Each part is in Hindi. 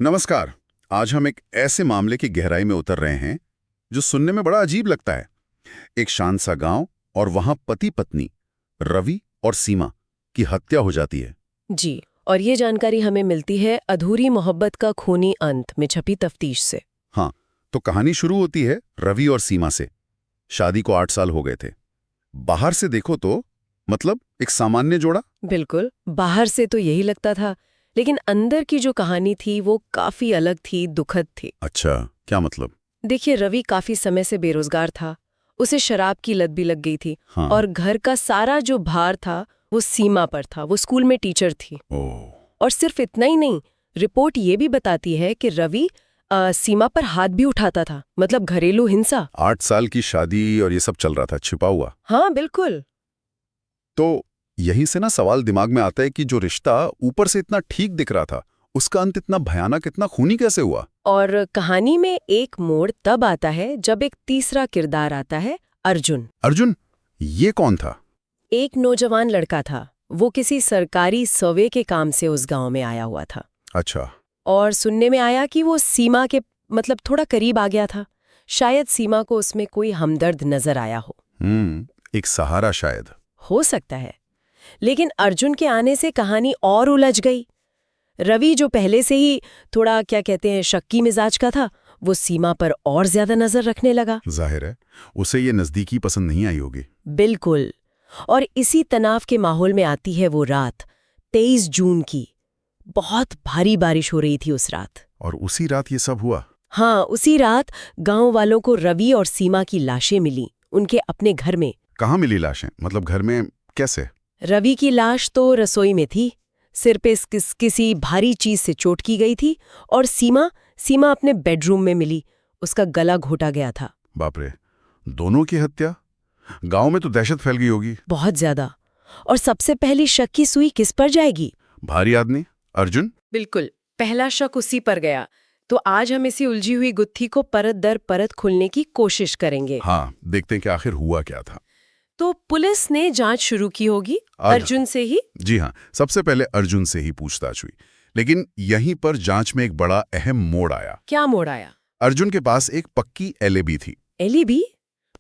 नमस्कार। आज हम एक ऐसे मामले की गहराई में उतर रहे हैं जो सुनने में बड़ा अजीब लगता है। एक शांत सा गांव और वहां पति पत्नी रवि और सीमा की हत्या हो जाती है। जी। और ये जानकारी हमें मिलती है अधूरी मोहब्बत का खूनी अंत में छपी तफ्तीश से। हाँ, तो कहानी शुरू होती है रवि और सीमा से। शादी को 8 साल हो गए थे। बाहर से देखो तो मतलब एक सामान्य जोड़ा। बिल्कुल, बाहर से तो यही लगता था, लेकिन अंदर की जो कहानी थी वो काफी अलग थी, दुखद थी। अच्छा, क्या मतलब? देखिए, रवि काफी समय से बेरोजगार था। उसे शराब की लत भी लग गई थी। हाँ। और घर का सारा जो भार था वो सीमा पर था। वो स्कूल में टीचर थी। ओह। और सिर्फ इतना ही नहीं, रिपोर्ट ये भी बताती है कि रवि सीमा पर हाथ भी उठाता था, मतलब घरेलू हिंसा। 8 साल की शादी और ये सब चल रहा था छिपा हुआ। हाँ बिल्कुल। तो यहीं से ना सवाल दिमाग में आता है कि जो रिश्ता ऊपर से इतना ठीक दिख रहा था, उसका अंत इतना भयानक, इतना खूनी कैसे हुआ? और कहानी में एक मोड़ तब आता है जब एक तीसरा किरदार आता है, अर्जुन। अर्जुन? ये कौन था? एक नौजवान लड़का था। वो किसी सरकारी सर्वे के काम से उस गांव में आया हुआ था। अच्छा। और सुनने में आया कि वो सीमा के मतलब थोड़ा करीब आ गया था। शायद सीमा को उसमें कोई हमदर्द नजर आया हो। एक सहारा शायद। हो सकता है। लेकिन अर्जुन के आने से कहानी और उलझ गई। रवि जो पहले से ही थोड़ा क्या कहते हैं शक्की मिजाज का था, वो सीमा पर और ज्यादा नजर रखने लगा। जाहिर है उसे ये नजदीकी पसंद नहीं आई होगी। बिल्कुल। और इसी तनाव के माहौल में आती है वो रात, 23 जून की। बहुत भारी बारिश हो रही थी उस रात। और उसी रात ये सब हुआ? हाँ, उसी रात गांव वालों को रवि और सीमा की लाशें मिली, उनके अपने घर में। कहाँ मिली लाशें? मतलब घर में कैसे? रवि की लाश तो रसोई में थी। सिर पे किसी भारी चीज से चोट की गई थी। और सीमा सीमा अपने बेडरूम में मिली। उसका गला घोटा गया था। बाप रे, दोनों की हत्या? गांव में तो दहशत फैल गई होगी। बहुत ज्यादा। और सबसे पहली शक की सुई किस पर जाएगी? भारी आदमी अर्जुन। बिल्कुल, पहला शक उसी पर गया। तो आज हम इसी उलझी हुई गुत्थी को परत दर परत खोलने की कोशिश करेंगे। हाँ, देखते हैं कि आखिर हुआ क्या था। तो पुलिस ने जांच शुरू की होगी अर्जुन से ही। जी हाँ, सबसे पहले अर्जुन से ही पूछताछ हुई। लेकिन यहीं पर जांच में एक बड़ा अहम मोड़ आया। क्या मोड़ आया? अर्जुन के पास एक पक्की एलिबी थी। एलिबी?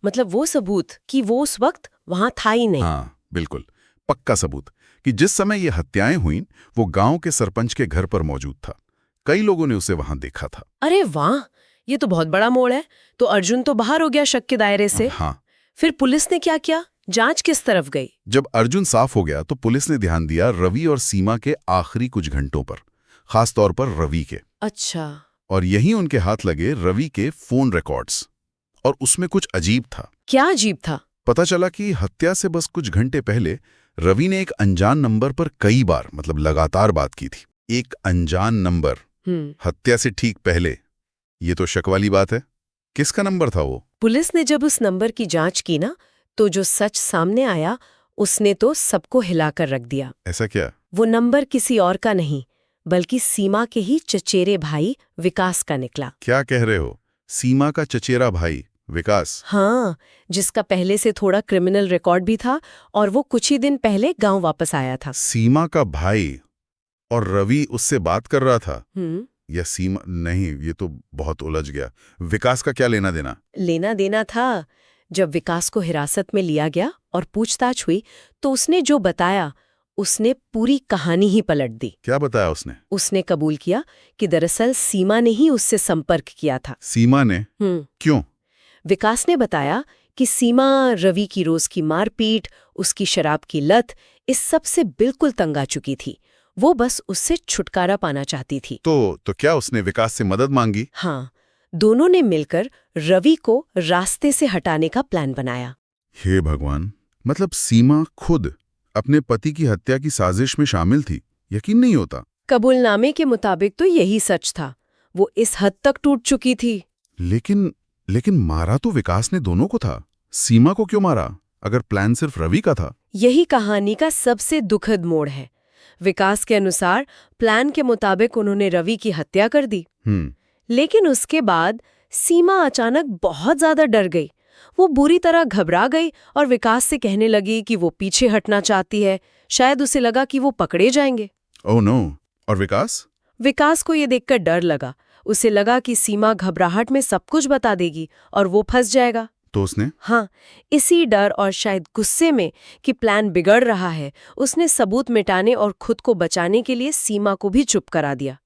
मतलब वो सबूत कि वो उस वक्त वहां था ही नहीं। हाँ बिल्कुल, पक्का सबूत कि जिस समय ये हत्याएं हुईं वो गांव के सरपंच के घर पर मौजूद था। कई लोगों ने उसे वहां देखा था। अरे वाह, ये तो बहुत बड़ा मोड़ है। तो अर्जुन तो बाहर हो गया शक के दायरे से। हाँ। फिर पुलिस ने क्या किया? जांच किस तरफ गई? जब अर्जुन साफ हो गया तो पुलिस ने ध्यान दिया रवि और सीमा के आखिरी कुछ घंटों पर, खास तौर पर रवि के। अच्छा। और यहीं उनके हाथ लगे रवि के फोन रिकॉर्ड्स। और उसमें कुछ अजीब था। क्या अजीब था? पता चला कि हत्या से बस कुछ घंटे पहले रवि ने एक अनजान नंबर पर कई बार, मतलब लगातार बात की थी। एक अनजान नंबर, हत्या से ठीक पहले। ये तो शक वाली बात है। किसका नंबर था वो? पुलिस ने जब उस नंबर की जांच की ना, तो जो सच सामने आया उसने तो सबको हिलाकर रख दिया। ऐसा क्या? वो नंबर किसी और का नहीं, बल्कि सीमा के ही चचेरे भाई विकास का निकला। क्या कह रहे हो? सीमा का चचेरा भाई विकास? हाँ, जिसका पहले से थोड़ा क्रिमिनल रिकॉर्ड भी था। और वो कुछ ही दिन पहले गांव वापस आया था। सीमा का भाई और रवि उससे बात कर रहा था? हम्म। या सीमा नहीं, ये तो बहुत उलझ गया। विकास का क्या लेना देना? लेना देना था। जब विकास को हिरासत में लिया गया और पूछताछ हुई, तो उसने जो बताया, उसने पूरी कहानी ही पलट दी। क्या बताया उसने? उसने कबूल किया कि दरअसल सीमा ने ही उससे संपर्क किया था। सीमा ने? क्यों? विकास ने बताया कि सीमा रवि की रोज की मारपीट, उसकी शराब की लत, इस सब से बिल्कुल तंग आ चुकी थी। वो बस उससे छुटकारा पाना चाहती थी। तो क्या उसने विकास से मदद मांगी? हाँ, दोनों ने मिलकर रवि को रास्ते से हटाने का प्लान बनाया। हे भगवान, मतलब सीमा खुद अपने पति की हत्या की साजिश में शामिल थी? यकीन नहीं होता। कबूलनामे के मुताबिक तो यही सच था। वो इस हद तक टूट चुकी थी। लेकिन मारा तो विकास ने दोनों को था। सीमा को क्यों मारा, अगर प्लान सिर्फ रवि का था? यही कहानी का सबसे दुखद मोड़ है। विकास के अनुसार प्लान के मुताबिक उन्होंने रवि की हत्या कर दी। लेकिन उसके बाद सीमा अचानक बहुत ज्यादा डर गई। वो बुरी तरह घबरा गई और विकास से कहने लगी कि वो पीछे हटना चाहती है। शायद उसे लगा कि वो पकड़े जाएंगे। Oh no. और विकास? विकास को ये देखकर डर लगा। उसे लगा कि सीमा घबराहट में सब कुछ बता देगी और वो फंस जाएगा। तो उसने हाँ, इसी डर और शायद गुस्से में कि प्लान बिगड़ रहा है, उसने सबूत मिटाने और खुद को बचाने के लिए सीमा को भी चुप करा दिया।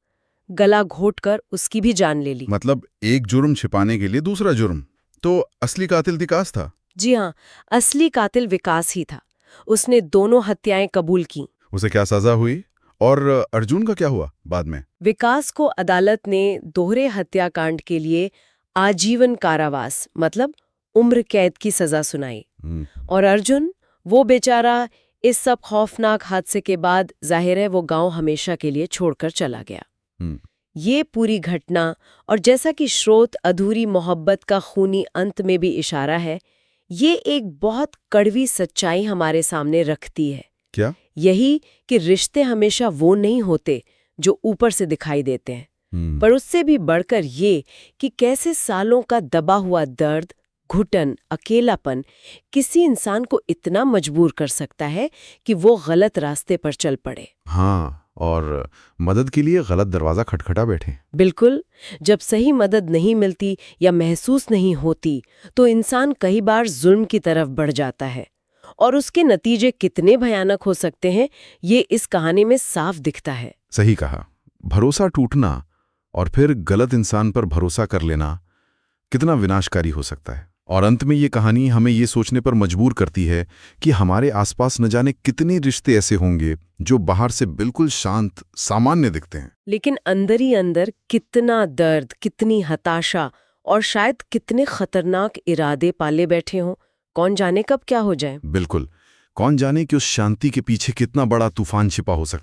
गला घोटकर उसकी भी जान ले ली। मतलब एक जुर्म छिपाने के लिए दूसरा जुर्म। तो असली कातिल विकास था? जी हाँ, असली कातिल विकास ही था। उसने दोनों हत्याएं कबूल की। उसे क्या सजा हुई? और अर्जुन का क्या हुआ बाद में? विकास को अदालत ने दोहरे हत्याकांड के लिए आजीवन कारावास मतलब उम्र कैद की सजा सुनाई। और अर्जुन, वो बेचारा, इस सब खौफनाक हादसे के बाद जाहिर है वो गांव हमेशा के लिए छोड़कर चला गया। ये पूरी घटना, और जैसा कि स्रोत अधूरी मोहब्बत का खूनी अंत में भी इशारा है, ये एक बहुत कड़वी सच्चाई हमारे सामने रखती है। क्या? यही कि रिश्ते हमेशा वो नहीं होते जो ऊपर से दिखाई देते हैं, पर उससे भी बढ़कर ये कि कैसे सालों का दबा हुआ दर्द, घुटन, अकेलापन किसी इंसान को इतना मजबूर कर सकता है कि वो गलत रास्ते पर चल पड़े। हाँ, और मदद के लिए गलत दरवाजा खटखटा बैठे। बिल्कुल। जब सही मदद नहीं मिलती या महसूस नहीं होती तो इंसान कई बार जुल्म की तरफ बढ़ जाता है, और उसके नतीजे कितने भयानक हो सकते हैं ये इस कहानी में साफ दिखता है। सही कहा। भरोसा टूटना और फिर गलत इंसान पर भरोसा कर लेना कितना विनाशकारी हो सकता है। और अंत में ये कहानी हमें ये सोचने पर मजबूर करती है कि हमारे आसपास न जाने कितने रिश्ते ऐसे होंगे जो बाहर से बिल्कुल शांत, सामान्य दिखते हैं, लेकिन अंदर ही अंदर कितना दर्द, कितनी हताशा और शायद कितने खतरनाक इरादे पाले बैठे हों। कौन जाने कब क्या हो जाए। बिल्कुल। कौन जाने कि उस शांति के पीछे कितना बड़ा तूफान छिपा हो सकता है।